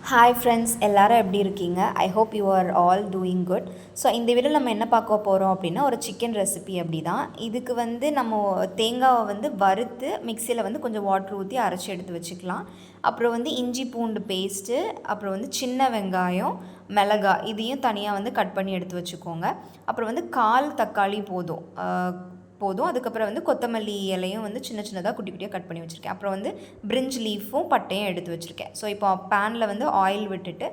Hi friends, எல்லோரும் எப்படி இருக்கீங்க? I hope you are all doing good. So இந்த வீடியோவில் நம்ம என்ன பார்க்க போகிறோம் அப்படின்னா, ஒரு சிக்கன் ரெசிபி அப்படி தான். இதுக்கு நம்ம தேங்காவை வறுத்து மிக்சியில் கொஞ்சம் வாட்டர் ஊற்றி அரைச்சி எடுத்து வச்சுக்கலாம். அப்புறம் இஞ்சி பூண்டு பேஸ்ட்டு, அப்புறம் சின்ன வெங்காயம், மிளகாய் இதையும் தனியாக கட் பண்ணி எடுத்து வச்சுக்கோங்க. அப்புறம் கால் தக்காளி போதும். அதுக்கப்புறம் கொத்தமல்லி இலையும் சின்ன சின்னதாக குட்டி குட்டியாக கட் பண்ணி வச்சுருக்கேன். அப்புறம் பிரிஞ்ச் லீஃபும் பட்டையும் எடுத்து வச்சுருக்கேன். ஸோ இப்போ பேனில் ஆயில் விட்டுட்டு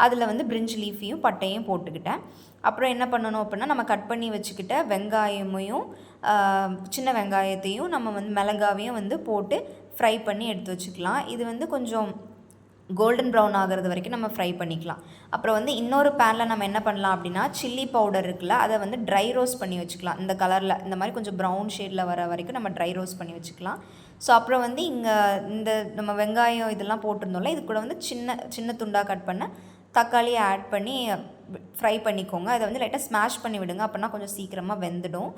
அதில் பிரிஞ்ச் லீஃபையும் பட்டையும் போட்டுக்கிட்டேன். அப்புறம் என்ன பண்ணணும் அப்படின்னா, நம்ம கட் பண்ணி வச்சுக்கிட்ட வெங்காயமையும் சின்ன வெங்காயத்தையும் நம்ம மிளகாவையும் போட்டு ஃப்ரை பண்ணி எடுத்து வச்சுக்கலாம். இது கொஞ்சம் கோல்டன் ப்ரௌன் ஆகிறது வரைக்கும் நம்ம ஃப்ரை பண்ணிக்கலாம். அப்புறம் இன்னொரு பேனில் நம்ம என்ன பண்ணலாம் அப்படின்னா, சில்லி பவுடர் இருக்குல்ல, அதை ட்ரை ரோஸ்ட் பண்ணி வச்சுக்கலாம். இந்த கலரில் இந்த மாதிரி கொஞ்சம் ப்ரௌன் ஷேடில் வர வரைக்கும் நம்ம ட்ரை ரோஸ்ட் பண்ணி வச்சுக்கலாம். ஸோ அப்புறம் இங்கே இந்த நம்ம வெங்காயம் இதெல்லாம் போட்டிருந்தோம்ல, இது கூட சின்ன சின்ன துண்டாக கட் பண்ண தக்காளியை ஆட் பண்ணி ஃப்ரை பண்ணிக்கோங்க. அதை லைட்டாக ஸ்மாஷ் பண்ணி விடுங்க, அப்படின்னா கொஞ்சம் சீக்கிரமாக வெந்துடும்.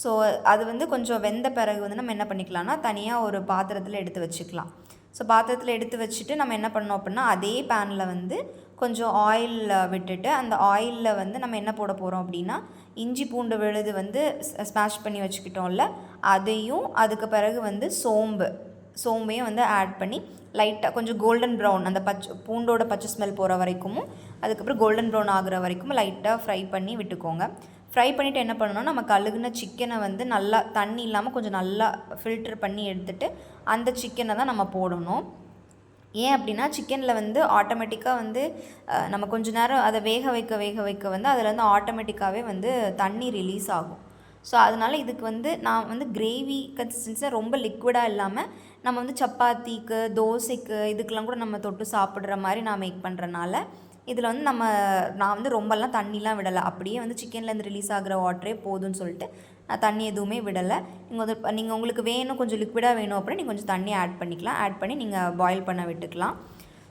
ஸோ அது கொஞ்சம் வெந்த பிறகு நம்ம என்ன பண்ணிக்கலாம்னா, தனியாக ஒரு பாத்திரத்தில் எடுத்து வச்சுக்கலாம். ஸோ பாத்திரத்தில் எடுத்து வச்சுட்டு நம்ம என்ன பண்ணோம் அப்படின்னா, அதே பேனில் கொஞ்சம் ஆயில் விட்டுட்டு அந்த ஆயிலில் நம்ம என்ன போட போகிறோம் அப்படின்னா, இஞ்சி பூண்டு விழுது ஸ்மாஷ் பண்ணி வச்சுக்கிட்டோம்ல, அதையும் அதுக்கு பிறகு சோம்பையும் ஆட் பண்ணி லைட்டாக கொஞ்சம் கோல்டன் ப்ரௌன், அந்த பூண்டோட பச்சை ஸ்மெல் போகிற வரைக்கும், அதுக்கப்புறம் கோல்டன் ப்ரௌன் ஆகிற வரைக்கும் லைட்டாக ஃப்ரை பண்ணி விட்டுக்கோங்க. ஃப்ரை பண்ணிவிட்டு என்ன பண்ணணும்னா, நம்ம கழுகுன சிக்கனை நல்லா தண்ணி இல்லாமல் கொஞ்சம் நல்லா ஃபில்ட்ரு பண்ணி எடுத்துகிட்டு அந்த சிக்கனை தான் நம்ம போடணும். ஏன் அப்படின்னா, சிக்கனில் ஆட்டோமேட்டிக்காக நம்ம கொஞ்ச நேரம் அதை வேக வைக்க அதில் ஆட்டோமேட்டிக்காகவே தண்ணி ரிலீஸ் ஆகும். ஸோ அதனால் இதுக்கு நான் கிரேவி கன்சிஸ்டன்ஸில் ரொம்ப லிக்விடாக இல்லாமல் நம்ம சப்பாத்திக்கு, தோசைக்கு இதுக்கெலாம் கூட நம்ம தொட்டு சாப்பிட்ற மாதிரி நான் மேக் பண்ணுறனால இதில் நான் ரொம்பலாம் தண்ணிலாம் விடலை. அப்படியே சிக்கன்லேருந்து ரிலீஸ் ஆகிற வாட்டரே போதும்னு சொல்லிட்டு நான் தண்ணி எதுவுமே விடலை. நீங்கள் உங்களுக்கு வேணும், கொஞ்சம் லிக்விடாக வேணும் அப்படின்னா நீங்கள் கொஞ்சம் தண்ணி ஆட் பண்ணிக்கலாம். ஆட் பண்ணி நீங்கள் பாயில் பண்ண விட்டுக்கலாம்.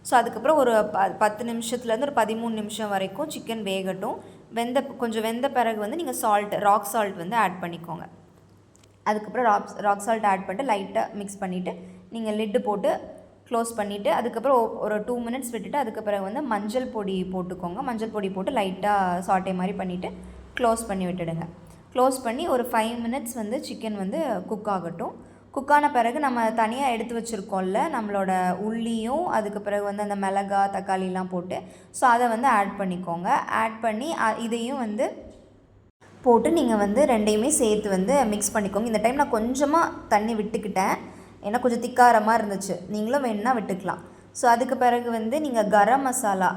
ஸோ அதுக்கப்புறம் ஒரு 10 நிமிஷத்துலேருந்து ஒரு 13 நிமிஷம் வரைக்கும் சிக்கன் வேகட்டும். கொஞ்சம் வெந்த பிறகு நீங்கள் ராக் சால்ட் ஆட் பண்ணிக்கோங்க. அதுக்கப்புறம் ராக் சால்ட் ஆட் பண்ணிட்டு லைட்டாக மிக்ஸ் பண்ணிவிட்டு நீங்கள் லிட்டு போட்டு க்ளோஸ் பண்ணிவிட்டு அதுக்கப்புறம் ஒரு 2 மினிட்ஸ் விட்டுட்டு அதுக்கு பிறகு மஞ்சள் பொடி போட்டுக்கோங்க. மஞ்சள் பொடி போட்டு லைட்டாக சாட்டே மாதிரி பண்ணிவிட்டு க்ளோஸ் பண்ணி விட்டுடுங்க. க்ளோஸ் பண்ணி ஒரு 5 மினிட்ஸ் சிக்கன் குக் ஆகட்டும். குக்கான பிறகு நம்ம தனியாக எடுத்து வச்சுருக்கோம்ல நம்மளோட உள்ளியும், அதுக்கு பிறகு அந்த மிளகாய், தக்காளிலாம் போட்டு ஸோ அதை ஆட் பண்ணிக்கோங்க. ஆட் பண்ணி இதையும் போட்டு நீங்கள் ரெண்டையுமே சேர்த்து மிக்ஸ் பண்ணிக்கோங்க. இந்த டைம் நான் கொஞ்சமாக தண்ணி விட்டுக்கிட்டேன், ஏன்னா கொஞ்சம் திக்கார மாதிரி இருந்துச்சு. நீங்களும் வேணுன்னா விட்டுக்கலாம். ஸோ அதுக்கு பிறகு நீங்கள் கரம் மசாலா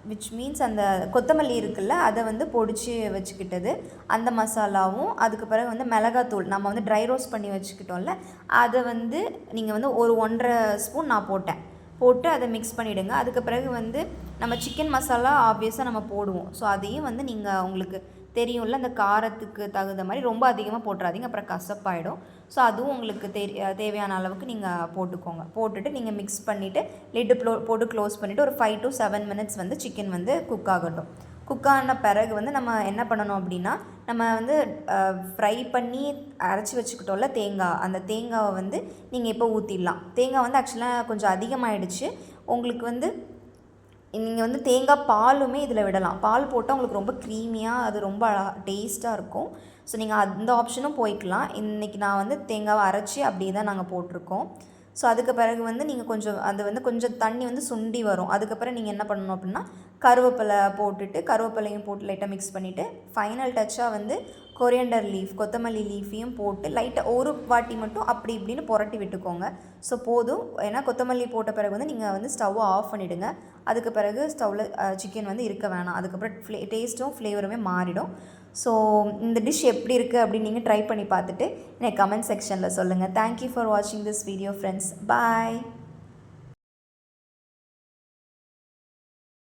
விச் மீன்ஸ் அந்த கொத்தமல்லி இருக்குல்ல, அதை பொடிச்சு வச்சுக்கிட்டது அந்த மசாலாவும், அதுக்கு பிறகு மிளகாத்தூள் நம்ம ட்ரை ரோஸ்ட் பண்ணி வச்சுக்கிட்டோம்ல, அதை நீங்கள் ஒரு 1.5 ஸ்பூன் நான் போட்டு அதை மிக்ஸ் பண்ணிவிடுங்க. அதுக்கு பிறகு நம்ம சிக்கன் மசாலா ஆப்வியஸாக நம்ம போடுவோம். ஸோ அதையும் நீங்கள் உங்களுக்கு தெரியும்ல, அந்த காரத்துக்கு தகுந்த மாதிரி ரொம்ப அதிகமாக போட்டுறாதீங்க, அப்புறம் கசப்பாயிடும். ஸோ அதுவும் உங்களுக்கு தேவையான அளவுக்கு நீங்கள் போட்டுக்கோங்க. போட்டுட்டு நீங்கள் மிக்ஸ் பண்ணிவிட்டு லிட்டு போட்டு க்ளோஸ் பண்ணிவிட்டு ஒரு 5 to 7 மினிட்ஸ் சிக்கன் குக் ஆகட்டும். குக் ஆன பிறகு நம்ம என்ன பண்ணணும் அப்படின்னா, நம்ம ஃப்ரை பண்ணி அரைச்சி வச்சுக்கிட்டோம்ல தேங்காய், அந்த தேங்காவை நீங்கள் இப்போ ஊற்றிடலாம். தேங்காய் ஆக்சுவலாக கொஞ்சம் அதிகமாகிடுச்சு. உங்களுக்கு நீங்கள் தேங்காய் பாலுமே இதில் விடலாம். பால் போட்டால் உங்களுக்கு ரொம்ப க்ரீமியாக, அது ரொம்ப டேஸ்ட்டாக இருக்கும். ஸோ நீங்கள் அந்த ஆப்ஷனும் போய்க்கலாம். இன்றைக்கி நான் தேங்காவை அரைச்சி அப்படியே தான் நாங்கள் போட்டிருக்கோம். ஸோ அதுக்கு பிறகு நீங்கள் கொஞ்சம் அது கொஞ்சம் தண்ணி சுண்டி வரும். அதுக்கப்புறம் நீங்கள் என்ன பண்ணணும் அப்படின்னா, கருவேப்பிலை போட்டுட்டு கருவேப்பிலையும் போட்டு லைட்டாக மிக்ஸ் பண்ணிவிட்டு ஃபைனல் டச்சாக கொரியண்டர் லீஃப், கொத்தமல்லி லீஃபையும் போட்டு லைட்டாக ஒரு வாட்டி மட்டும் அப்படி இப்படின்னு புரட்டி விட்டுக்கோங்க. ஸோ போதும். ஏன்னா கொத்தமல்லி போட்ட பிறகு நீங்கள் ஸ்டவ்வை ஆஃப் பண்ணிவிடுங்க. அதுக்கு பிறகு ஸ்டவ்வில் சிக்கன் இருக்க வேணாம். அதுக்கப்புறம் டேஸ்ட்டும் ஃப்ளேவருமே மாறிடும். ஸோ இந்த டிஷ் எப்படி இருக்குது அப்படின்னு நீங்கள் ட்ரை பண்ணி பார்த்துட்டு எனக்கு கமெண்ட் செக்ஷனில் சொல்லுங்கள். தேங்க்யூ ஃபார் வாட்சிங் திஸ் வீடியோ ஃப்ரெண்ட்ஸ். பாய்.